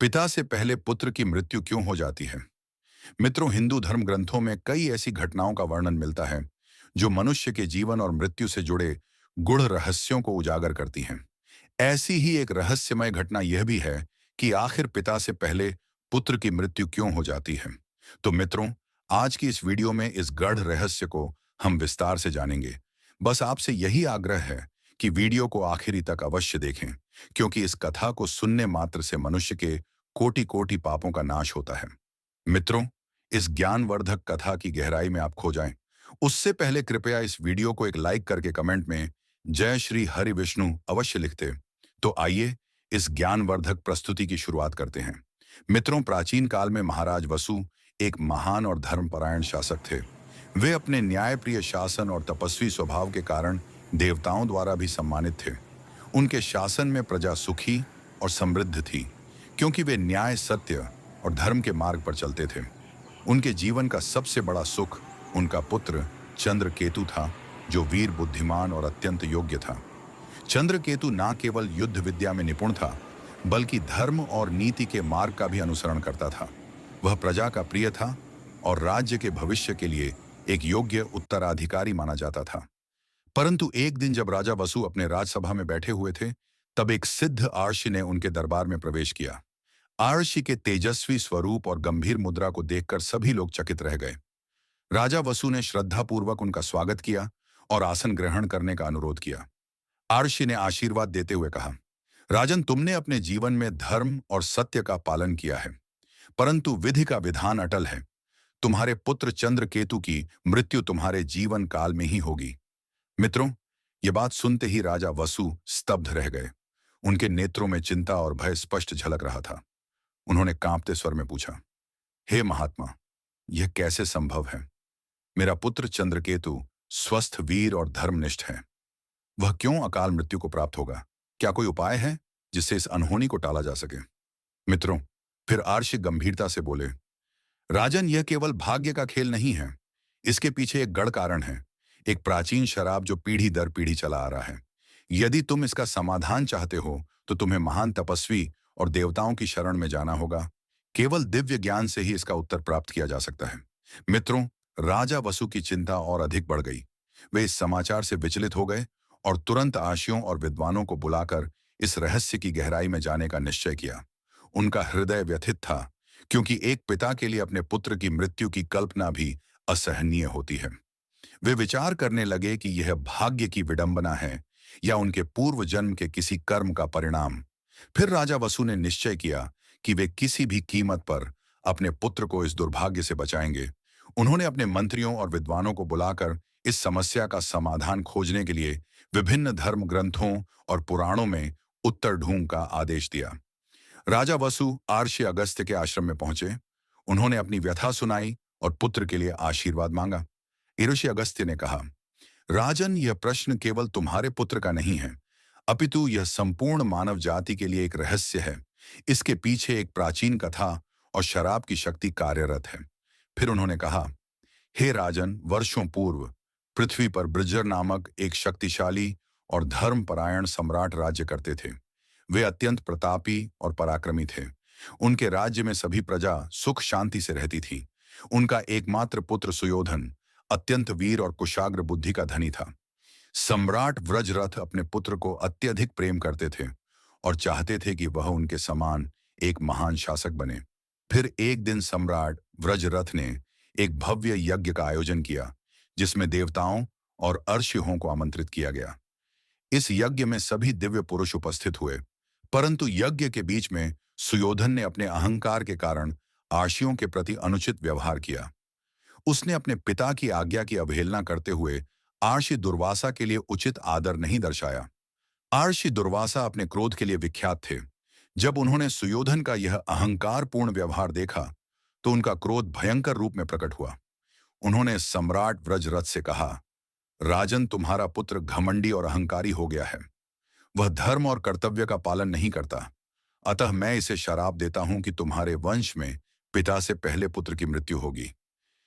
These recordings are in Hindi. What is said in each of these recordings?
पिता से पहले पुत्र की मृत्यु क्यों हो जाती है? मित्रों, हिंदू धर्म ग्रंथों में कई ऐसी घटनाओं का वर्णन मिलता है जो मनुष्य के जीवन और मृत्यु से जुड़े गूढ़ रहस्यों को उजागर करती हैं। ऐसी ही एक रहस्यमय घटना यह भी है कि आखिर पिता से पहले पुत्र की मृत्यु क्यों हो जाती है। तो मित्रों, आज की इस वीडियो में इस गढ़ रहस्य को हम विस्तार से जानेंगे। बस आपसे यही आग्रह है कि वीडियो को आखिरी तक अवश्य देखें, क्योंकि इस कथा को सुनने मात्र से मनुष्य के कोटि कोटि पापों का नाश होता है। मित्रों, इस ज्ञानवर्धक कथा की गहराई में आप खो जाएं, उससे पहले कृपया इस वीडियो को एक लाइक करके कमेंट में जय श्री हरि विष्णु अवश्य लिखते। तो आइए इस ज्ञानवर्धक प्रस्तुति की शुरुआत करते हैं। मित्रों, प्राचीन काल में महाराज वसु एक महान और धर्मपरायण शासक थे। वे अपने न्यायप्रिय शासन और तपस्वी स्वभाव के कारण देवताओं द्वारा भी सम्मानित थे। उनके शासन में प्रजा सुखी और समृद्ध थी, क्योंकि वे न्याय, सत्य और धर्म के मार्ग पर चलते थे। उनके जीवन का सबसे बड़ा सुख उनका पुत्र चंद्रकेतु था, जो वीर, बुद्धिमान और अत्यंत योग्य था। चंद्रकेतु न केवल युद्ध विद्या में निपुण था, बल्कि धर्म और नीति के मार्ग का भी अनुसरण करता था। वह प्रजा का प्रिय था और राज्य के भविष्य के लिए एक योग्य उत्तराधिकारी माना जाता था। परंतु एक दिन जब राजा वसु अपने राजसभा में बैठे हुए थे, तब एक सिद्ध आर्षि ने उनके दरबार में प्रवेश किया। आर्षि के तेजस्वी स्वरूप और गंभीर मुद्रा को देखकर सभी लोग चकित रह गए। राजा वसु ने श्रद्धापूर्वक उनका स्वागत किया और आसन ग्रहण करने का अनुरोध किया। आर्षि ने आशीर्वाद देते हुए कहा, राजन, तुमने अपने जीवन में धर्म और सत्य का पालन किया है, परंतु विधि का विधान अटल है। तुम्हारे पुत्र चंद्रकेतु की मृत्यु तुम्हारे जीवन काल में ही होगी। मित्रों, ये बात सुनते ही राजा वसु स्तब्ध रह गए। उनके नेत्रों में चिंता और भय स्पष्ट झलक रहा था। उन्होंने कांपते स्वर में पूछा, हे महात्मा, यह कैसे संभव है? मेरा पुत्र चंद्रकेतु स्वस्थ, वीर और धर्मनिष्ठ है। वह क्यों अकाल मृत्यु को प्राप्त होगा? क्या कोई उपाय है जिससे इस अनहोनी को टाला जा सके? मित्रों, फिर आर्षि गंभीरता से बोले, राजन, यह केवल भाग्य का खेल नहीं है। इसके पीछे एक गढ़ कारण है, एक प्राचीन शराब जो पीढ़ी दर पीढ़ी चला आ रहा है। यदि तुम इसका समाधान चाहते हो तो तुम्हें महान तपस्वी और देवताओं की शरण में जाना होगा। केवल दिव्य ज्ञान से ही इसका उत्तर प्राप्त किया जा सकता है। मित्रों, राजा वसु की चिंता और अधिक बढ़ गई। वे इस समाचार से विचलित हो गए और तुरंत आर्षियों और विद्वानों को बुलाकर इस रहस्य की गहराई में जाने का निश्चय किया। उनका हृदय व्यथित था, क्योंकि एक पिता के लिए अपने पुत्र की मृत्यु की कल्पना भी असहनीय होती है। वे विचार करने लगे कि यह भाग्य की विडंबना है या उनके पूर्व जन्म के किसी कर्म का परिणाम। फिर राजा वसु ने निश्चय किया कि वे किसी भी कीमत पर अपने पुत्र को इस दुर्भाग्य से बचाएंगे। उन्होंने अपने मंत्रियों और विद्वानों को बुलाकर इस समस्या का समाधान खोजने के लिए विभिन्न धर्म ग्रंथों और पुराणों में उत्तर ढूंढ का आदेश दिया। राजा वसु आर्षि अगस्त्य के आश्रम में पहुंचे। उन्होंने अपनी व्यथा सुनाई और पुत्र के लिए आशीर्वाद मांगा। ऋषि अगस्त्य ने कहा, राजन, यह प्रश्न केवल तुम्हारे पुत्र का नहीं है, अपितु यह संपूर्ण मानव जाति के लिए एक रहस्य है। इसके पीछे एक प्राचीन कथा और शराब की शक्ति कार्यरत है। फिर उन्होंने कहा, हे राजन, वर्षों पूर्व पृथ्वी पर बृजर नामक एक शक्तिशाली और धर्मपरायण सम्राट राज्य करते थे। वे अत्यंत प्रतापी और पराक्रमी थे। उनके राज्य में सभी प्रजा सुख शांति से रहती थी। उनका एकमात्र पुत्र सुयोधन अत्यंत वीर और कुशाग्र बुद्धि का धनी था। सम्राट व्रजरथ अपने पुत्र को अत्यधिक प्रेम करते थे और चाहते थे कि वह उनके समान एक महान शासक बने। फिर एक दिन सम्राट व्रजरथ ने एक भव्य यज्ञ का आयोजन किया, जिसमें देवताओं और अर्षियों को आमंत्रित किया गया। इस यज्ञ में सभी दिव्य पुरुष उपस्थित हुए, परंतु यज्ञ के बीच में सुयोधन ने अपने अहंकार के कारण आर्षियों के प्रति अनुचित व्यवहार किया। उसने अपने पिता की आज्ञा की अवहेलना करते हुए आर्षि दुर्वासा के लिए उचित आदर नहीं दर्शाया। आर्षि दुर्वासा अपने क्रोध के लिए विख्यात थे। जब उन्होंने सुयोधन का यह अहंकारपूर्ण व्यवहार देखा, तो उनका क्रोध भयंकर रूप में प्रकट हुआ। उन्होंने सम्राट व्रजरथ से कहा, राजन, तुम्हारा पुत्र घमंडी और अहंकारी हो गया है। वह धर्म और कर्तव्य का पालन नहीं करता। अतः मैं इसे शराप देता हूं कि तुम्हारे वंश में पिता से पहले पुत्र की मृत्यु होगी।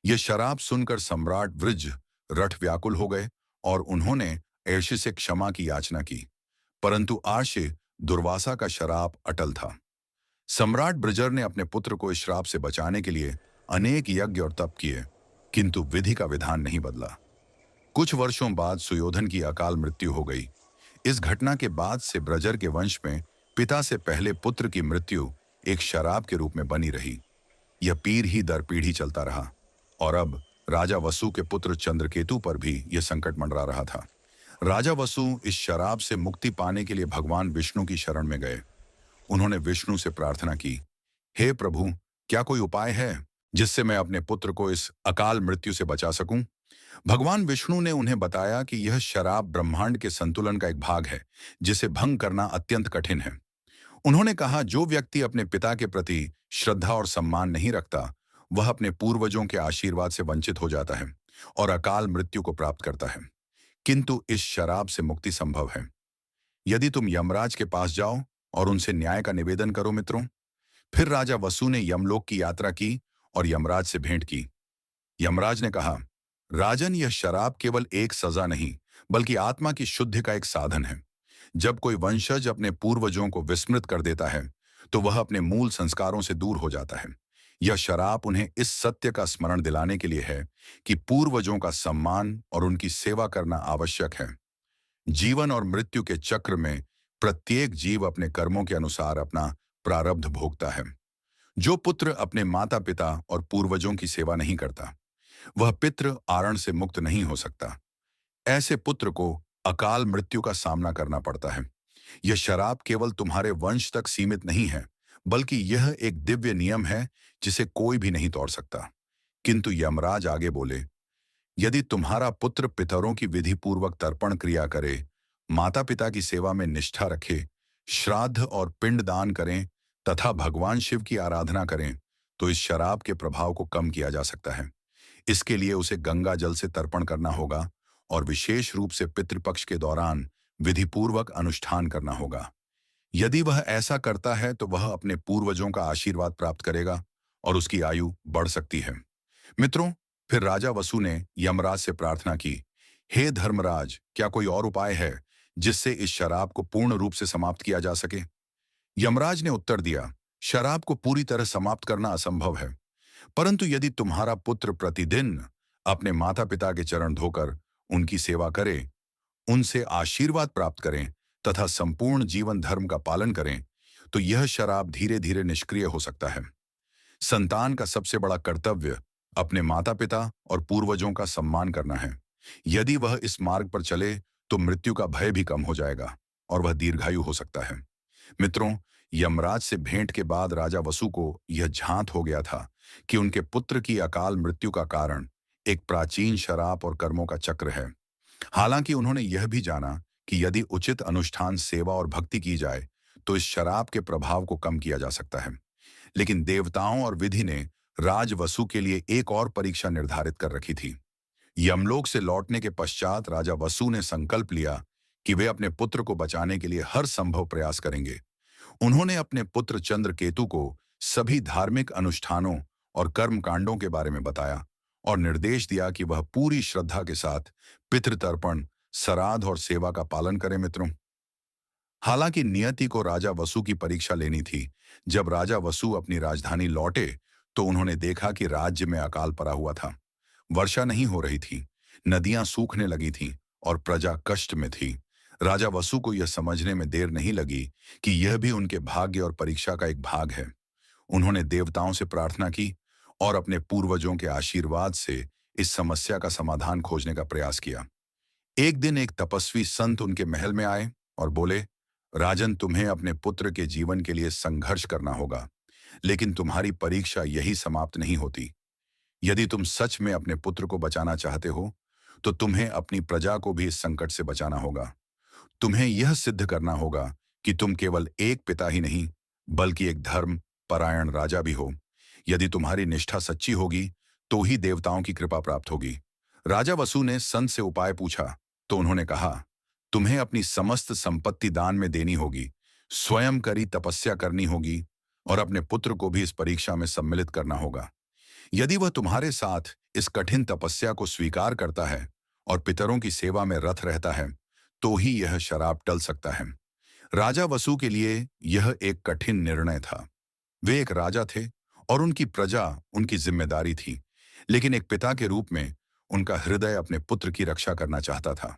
यह शराप सुनकर सम्राट वृज रठ व्याकुल हो गए और उन्होंने अर्षि से क्षमा की याचना की, परंतु आर्षि दुर्वासा का शराप अटल था। सम्राट ब्रजर ने अपने पुत्र को इस श्राप से बचाने के लिए अनेक यज्ञ और तप किए, किंतु विधि का विधान नहीं बदला। कुछ वर्षों बाद सुयोधन की अकाल मृत्यु हो गई। इस घटना के बाद से ब्रजर के वंश में पिता से पहले पुत्र की मृत्यु एक शराब के रूप में बनी रही। यह पीढ़ी ही दर पीढ़ी चलता रहा और अब राजा वसु के पुत्र चंद्रकेतु पर भी यह संकट मंडरा रहा था। राजा वसु इस शराब से मुक्ति पाने के लिए भगवान विष्णु की शरण में गए। उन्होंने विष्णु से प्रार्थना की, हे प्रभु, क्या कोई उपाय है जिससे मैं अपने पुत्र को इस अकाल मृत्यु से बचा सकूं? भगवान विष्णु ने उन्हें बताया कि यह शराब ब्रह्मांड के संतुलन का एक भाग है, जिसे भंग करना अत्यंत कठिन है। उन्होंने कहा, जो व्यक्ति अपने पिता के प्रति श्रद्धा और सम्मान नहीं रखता, वह अपने पूर्वजों के आशीर्वाद से वंचित हो जाता है और अकाल मृत्यु को प्राप्त करता है। किंतु इस शराब से मुक्ति संभव है यदि तुम यमराज के पास जाओ और उनसे न्याय का निवेदन करो मित्रों। फिर राजा वसु ने यमलोक की यात्रा की और यमराज से भेंट की। यमराज ने कहा, राजन, यह शराब केवल एक सजा नहीं, बल्कि आत्मा की शुद्धि का एक साधन है। जब कोई वंशज अपने पूर्वजों को विस्मृत कर देता है, तो वह अपने मूल संस्कारों से दूर हो जाता है। यह शराब उन्हें इस सत्य का स्मरण दिलाने के लिए है कि पूर्वजों का सम्मान और उनकी सेवा करना आवश्यक है। जीवन और मृत्यु के चक्र में प्रत्येक जीव अपने कर्मों के अनुसार अपना प्रारब्ध भोगता है। जो पुत्र अपने माता पिता और पूर्वजों की सेवा नहीं करता, वह पितृ आरण से मुक्त नहीं हो सकता। ऐसे पुत्र को अकाल मृत्यु का सामना करना पड़ता है। यह शराब केवल तुम्हारे वंश तक सीमित नहीं है, बल्कि यह एक दिव्य नियम है जिसे कोई भी नहीं तोड़ सकता। किंतु यमराज आगे बोले, यदि तुम्हारा पुत्र पितरों की विधि पूर्वक तर्पण क्रिया करे, माता पिता की सेवा में निष्ठा रखे, श्राद्ध और पिंड दान करें तथा भगवान शिव की आराधना करें, तो इस शराब के प्रभाव को कम किया जा सकता है। इसके लिए उसे गंगा जल से तर्पण करना होगा और विशेष रूप से पितृपक्ष के दौरान विधिपूर्वक अनुष्ठान करना होगा। यदि वह ऐसा करता है तो वह अपने पूर्वजों का आशीर्वाद प्राप्त करेगा और उसकी आयु बढ़ सकती है। मित्रों, फिर राजा वसु ने यमराज से प्रार्थना की, हे धर्मराज, क्या कोई और उपाय है जिससे इस शराब को पूर्ण रूप से समाप्त किया जा सके? यमराज ने उत्तर दिया, शराब को पूरी तरह समाप्त करना असंभव है, परंतु यदि तुम्हारा पुत्र प्रतिदिन अपने माता पिता के चरण धोकर उनकी सेवा करे, उनसे आशीर्वाद प्राप्त करें तथा संपूर्ण जीवन धर्म का पालन करें, तो यह शराब धीरे धीरे निष्क्रिय हो सकता है। संतान का सबसे बड़ा कर्तव्य अपने माता पिता और पूर्वजों का सम्मान करना है। यदि वह इस मार्ग पर चले तो मृत्यु का भय भी कम हो जाएगा और वह दीर्घायु हो सकता है। मित्रों, यमराज से भेंट के बाद राजा वसु को यह झांत हो गया था कि उनके पुत्र की अकाल मृत्यु का कारण एक प्राचीन शराब और कर्मों का चक्र है। हालांकि उन्होंने यह भी जाना कि यदि उचित अनुष्ठान, सेवा और भक्ति की जाए तो इस शराब के प्रभाव को कम किया जा सकता है। लेकिन देवताओं और विधि ने राज वसु के लिए एक और परीक्षा निर्धारित कर रखी थी। यमलोक से लौटने के पश्चात राजा वसु ने संकल्प लिया कि वे अपने पुत्र को बचाने के लिए हर संभव प्रयास करेंगे। उन्होंने अपने पुत्र चंद्रकेतु को सभी धार्मिक अनुष्ठानों और कर्मकांडों के बारे में बताया और निर्देश दिया कि वह पूरी श्रद्धा के साथ पितृतर्पण, श्राद्ध और सेवा का पालन करें। मित्रों, हालांकि नियति को राजा वसु की परीक्षा लेनी थी। जब राजा वसु अपनी राजधानी लौटे तो उन्होंने देखा कि राज्य में अकाल पड़ा हुआ था। वर्षा नहीं हो रही थी, नदियां सूखने लगी थीं और प्रजा कष्ट में थी। राजा वसु को यह समझने में देर नहीं लगी कि यह भी उनके भाग्य और परीक्षा का एक भाग है। उन्होंने देवताओं से प्रार्थना की और अपने पूर्वजों के आशीर्वाद से इस समस्या का समाधान खोजने का प्रयास किया। एक दिन एक तपस्वी संत उनके महल में आए और बोले, राजन, तुम्हें अपने पुत्र के जीवन के लिए संघर्ष करना होगा, लेकिन तुम्हारी परीक्षा यही समाप्त नहीं होती। यदि तुम सच में अपने पुत्र को बचाना चाहते हो, तो तुम्हें अपनी प्रजा को भी इस संकट से बचाना होगा। तुम्हें यह सिद्ध करना होगा कि तुम केवल एक पिता ही नहीं, बल्कि एक धर्म परायण राजा भी हो। यदि तुम्हारी निष्ठा सच्ची होगी, तो ही देवताओं की कृपा प्राप्त होगी। राजा वसु ने संत से उपाय पूछा तो उन्होंने कहा, तुम्हें अपनी समस्त संपत्ति दान में देनी होगी, स्वयं करी तपस्या करनी होगी और अपने पुत्र को भी इस परीक्षा में सम्मिलित करना होगा। यदि वह तुम्हारे साथ इस कठिन तपस्या को स्वीकार करता है और पितरों की सेवा में रत रहता है, तो ही यह शराब टल सकता है। राजा वसु के लिए यह एक कठिन निर्णय था। वे एक राजा थे और उनकी प्रजा उनकी जिम्मेदारी थी, लेकिन एक पिता के रूप में उनका हृदय अपने पुत्र की रक्षा करना चाहता था।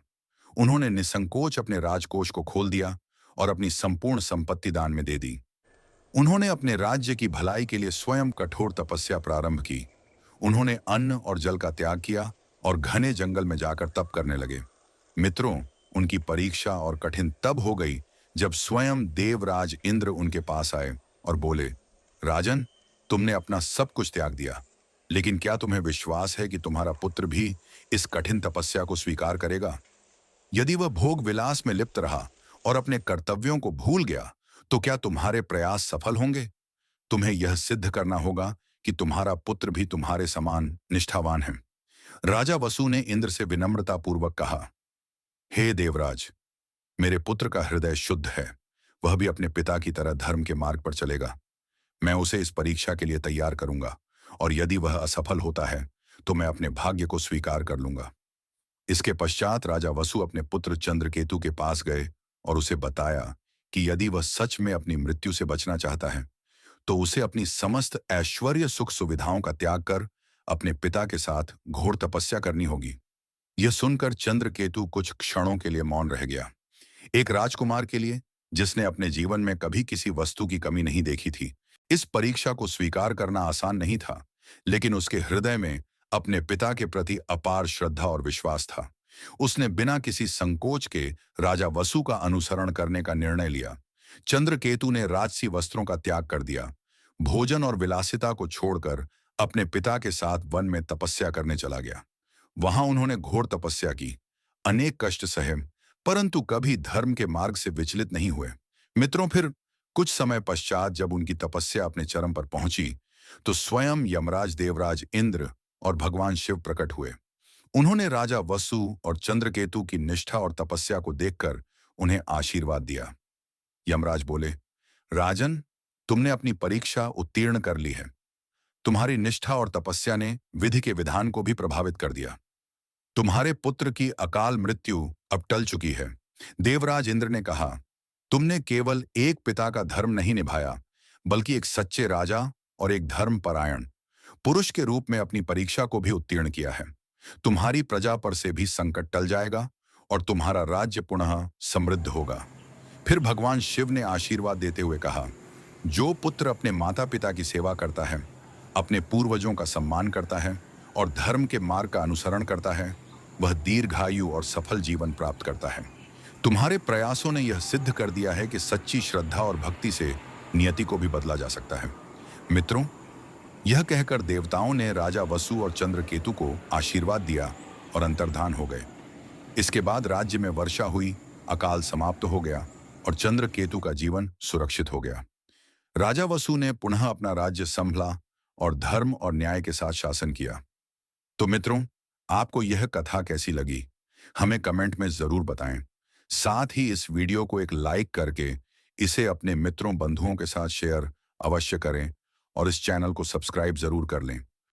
उन्होंने निसंकोच अपने राजकोष को खोल दिया और अपनी संपूर्ण संपत्ति दान में दे दी। उन्होंने अपने राज्य की भलाई के लिए स्वयं कठोर तपस्या प्रारंभ की। उन्होंने अन्न और जल का त्याग किया और घने जंगल में जाकर तप करने लगे। मित्रों, उनकी परीक्षा और कठिन तब हो गई जब स्वयं देवराज इंद्र उनके पास आए और बोले, राजन, तुमने अपना सब कुछ त्याग दिया, लेकिन क्या तुम्हें विश्वास है कि तुम्हारा पुत्र भी इस कठिन तपस्या को स्वीकार करेगा? यदि वह भोग विलास में लिप्त रहा और अपने कर्तव्यों को भूल गया, तो क्या तुम्हारे प्रयास सफल होंगे? तुम्हें यह सिद्ध करना होगा कि तुम्हारा पुत्र भी तुम्हारे समान निष्ठावान है। राजा वसु ने इंद्र से विनम्रतापूर्वक कहा, हे देवराज, मेरे पुत्र का हृदय शुद्ध है। वह भी अपने पिता की तरह धर्म के मार्ग पर चलेगा। मैं उसे इस परीक्षा के लिए तैयार करूंगा, और यदि वह असफल होता है तो मैं अपने भाग्य को स्वीकार कर लूंगा। इसके पश्चात राजा वसु अपने पुत्र चंद्रकेतु के पास गए और उसे बताया कि यदि वह सच में अपनी मृत्यु से बचना चाहता है तो उसे अपनी समस्त ऐश्वर्य सुख सुविधाओं का त्याग कर अपने पिता के साथ घोर तपस्या करनी होगी। यह सुनकर चंद्रकेतु कुछ क्षणों के लिए मौन रह गया। एक राजकुमार के लिए, जिसने अपने जीवन में कभी किसी वस्तु की कमी नहीं देखी थी, इस परीक्षा को स्वीकार करना आसान नहीं था, लेकिन उसके हृदय में अपने पिता के प्रति अपार श्रद्धा और विश्वास था। उसने बिना किसी संकोच के राजा वसु का अनुसरण करने का निर्णय लिया। चंद्रकेतु ने राजसी वस्त्रों का त्याग कर दिया, भोजन और विलासिता को छोड़कर अपने पिता के साथ वन में तपस्या करने चला गया। वहां उन्होंने घोर तपस्या की, अनेक कष्ट सहे, परंतु कभी धर्म के मार्ग से विचलित नहीं हुए। मित्रों, फिर कुछ समय पश्चात जब उनकी तपस्या अपने चरम पर पहुंची, तो स्वयं यमराज देवराज इंद्र और भगवान शिव प्रकट हुए। उन्होंने राजा वसु और चंद्रकेतु की निष्ठा और तपस्या को देखकर उन्हें आशीर्वाद दिया। यमराज बोले, राजन, तुमने अपनी परीक्षा उत्तीर्ण कर ली है। तुम्हारी निष्ठा और तपस्या ने विधि के विधान को भी प्रभावित कर दिया। तुम्हारे पुत्र की अकाल मृत्यु अब टल चुकी है। देवराज इंद्र ने कहा, तुमने केवल एक पिता का धर्म नहीं निभाया, बल्कि एक सच्चे राजा और एक धर्मपरायण पुरुष के रूप में अपनी परीक्षा को भी उत्तीर्ण किया है। तुम्हारी प्रजा पर से भी संकट टल जाएगा और तुम्हारा राज्य पुनः समृद्ध होगा। फिर भगवान शिव ने आशीर्वाद देते हुए कहा, जो पुत्र अपने माता पिता की सेवा करता है, अपने पूर्वजों का सम्मान करता है और धर्म के मार्ग का अनुसरण करता है, वह दीर्घायु और सफल जीवन प्राप्त करता है। तुम्हारे प्रयासों ने यह सिद्ध कर दिया है कि सच्ची श्रद्धा और भक्ति से नियति को भी बदला जा सकता है। मित्रों, यह कहकर देवताओं ने राजा वसु और चंद्रकेतु को आशीर्वाद दिया और अंतर्धान हो गए। इसके बाद राज्य में वर्षा हुई, अकाल समाप्त हो गया और चंद्रकेतु का जीवन सुरक्षित हो गया। राजा वसु ने पुनः अपना राज्य संभला और धर्म और न्याय के साथ शासन किया। तो मित्रों, आपको यह कथा कैसी लगी, हमें कमेंट में जरूर बताएं। साथ ही इस वीडियो को एक लाइक करके इसे अपने मित्रों बंधुओं के साथ शेयर अवश्य करें और इस चैनल को सब्सक्राइब जरूर कर लें।